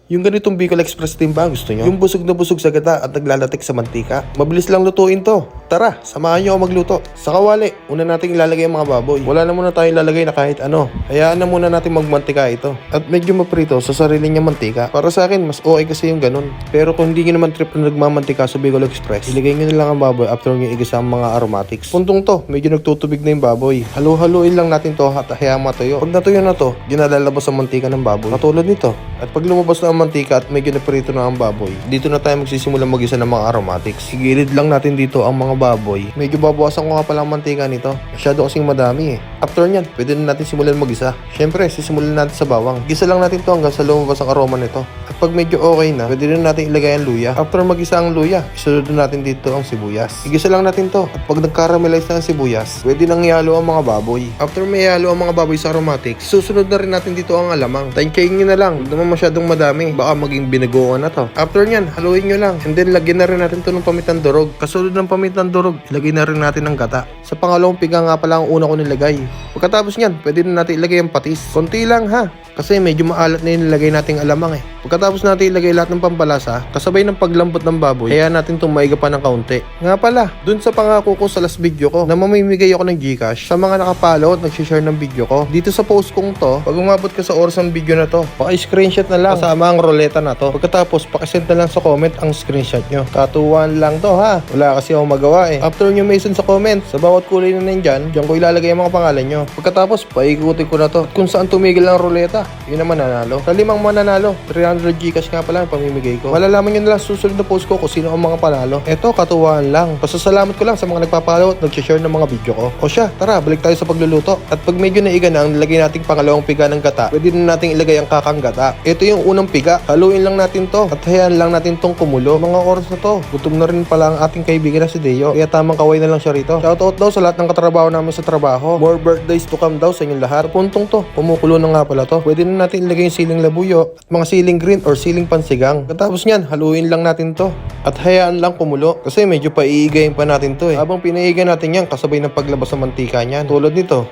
Yung ganitong Bicol Express din ba gusto nyo? Yung busog na busog sa gata at naglalatik sa mantika. Mabilis lang lutuin to. Tara, samahan nyo ako magluto. Sa kawali, una natin ilalagay ang mga baboy. Wala na muna tayong ilalagay na kahit ano. Hayaan na muna natin magmantika ito. At medyo maprito sa sarili niya mantika. Para sa akin, mas okay kasi yung ganun. Pero kung hindi nyo naman trip na nagmamantika sa Bicol Express, ilagay nyo na lang ang baboy after nyo igisa ang mga aromatics. Puntong to, medyo nagtutubig na yung baboy. Halu-haluin lang natin to at hayaan matuyo. Pag natuyo na to, dinalalabas ang mantika ng baboy. Katulad nito. At pag lumabas na ang mantika at medyo naprito na ang baboy, dito na tayo magsisimula mag-isa ng mga aromatics. Sigilid lang natin dito ang mga baboy. Medyo babawasan ko nga pala ang mantika nito. Masyado kasing madami eh. After nyan, pwede na natin simulan mag-isa. Syempre, sisimulan natin sa bawang. Gisa lang natin to hanggang sa lumabas ang aroma nito. At pag medyo okay na, pwede na natin ilagay ang luya. After mag-isa ang luya, isunod natin dito ang sibuyas. Igisa lang natin to. At pag nag-caramelize na ang sibuyas, pwede nang ihalo ang mga baboy. After may ihalo ang mga baboy sa aromatics, susunod na rin natin dito ang alamang. Tansyahin nyo na lang. Huwag naman masyadong madami. Baka maging binagoan na to. After nyan, haluin nyo lang. And then, lagyan na rin natin to ng pamitang durog. Kasunod ng pamitang durog, ilagay na rin natin ang gata. Sa pangalawang piga nga pala ang una ko nilagay. Pagkatapos nyan, pwede na natin ilagay ang patis. Konti lang ha. Kasi medyo maalat na yung nilagay nating alamang eh. Pagkatapos natin ilagay lahat ng pampalasa, kasabay ng paglambot ng baboy, kaya natin itong maiga pa ng kaunti. Nga pala, dun sa pangako ko sa last video ko, na mamimigay ako ng Gcash sa mga nakapalo at nag-share ng video ko. Dito sa post kong to, pag umabot ka sa oras ng video na to, paki-screenshot na lang kasama ang roleta na to. Pagkatapos, pakisend na lang sa comment ang screenshot nyo. Katuwan lang to ha. Wala kasi akong magawa eh. After nyo may send sa comment, sa bawat kulay na nandyan, dyan ko ilalagay ang mga pangalan nyo. Pagkatapos, paikutin ko na to. At kung saan tumigil ang roleta, yun naman nanalo. Sa 5 mananalo, 300 Gcash nga pala ang pamimigay ko. Malalaman nyo na lang susunod na post ko kung sino ang mga panalo. Eto, katuwaan lang. Pasasalamat ko lang sa mga nagpapalo at nag-share ng mga video ko. O siya, tara, balik tayo sa pagluluto. At pag medyo naiga na ang nilagay nating pangalawang piga ng gata, pwede na nating ilagay ang kakang gata. Ito yung unang piga. Haluin lang natin to. At hayaan lang natin tong kumulo. Mga oras na to. Gutom na rin pala ang ating kaibigan na si Deo. Kaya tamang kaway na lang siya rito. Shoutout daw sa lahat ng katrabaho namin sa trabaho. More birthdays to come daw sa inyong lahat. Puntong to. Pumukulo na nga pala to. Pwede na natin ilagay yung siling labuyo at mga siling green or siling pansigang. Katapos nyan, haluin lang natin to. At hayaan lang kumulo. Kasi medyo paiigayin pa natin to eh. Habang pinaiga natin yan, kasabay ng paglabas ng mantika nyan. Tulad nito.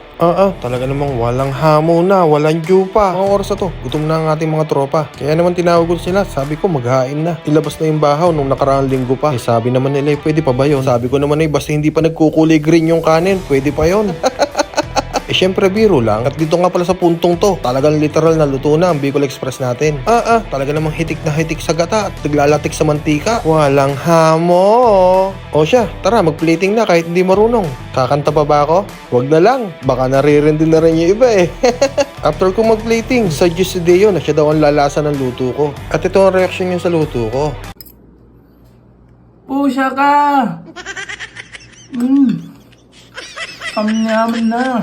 Talaga namang walang hamo na, walang jupa. Mga oras na to, gutom na ang ating mga tropa. Kaya naman tinawag ko sila, sabi ko maghain na. Ilabas na yung bahaw nung nakaraang linggo pa. Eh sabi naman nila, pwede pa ba yun? Sabi ko naman basta hindi pa nagkukulay green yung kanin, pwede pa yun. Eh syempre biro lang. At dito nga pala sa puntong to, talagang literal na luto na ang Bicol Express natin. Talaga namang hitik na hitik sa gata at naglalatik sa mantika. Walang hamo. O siya, tara mag-plating na kahit hindi marunong. Kakanta pa ba ako? Wag na lang. Baka naririndi na rin yung iba eh. After ko mag-plating, suggest si Deo na siya daw ang lalasa ng luto ko. At ito ang reaction niya sa luto ko. Pusya ka! Kami naman na.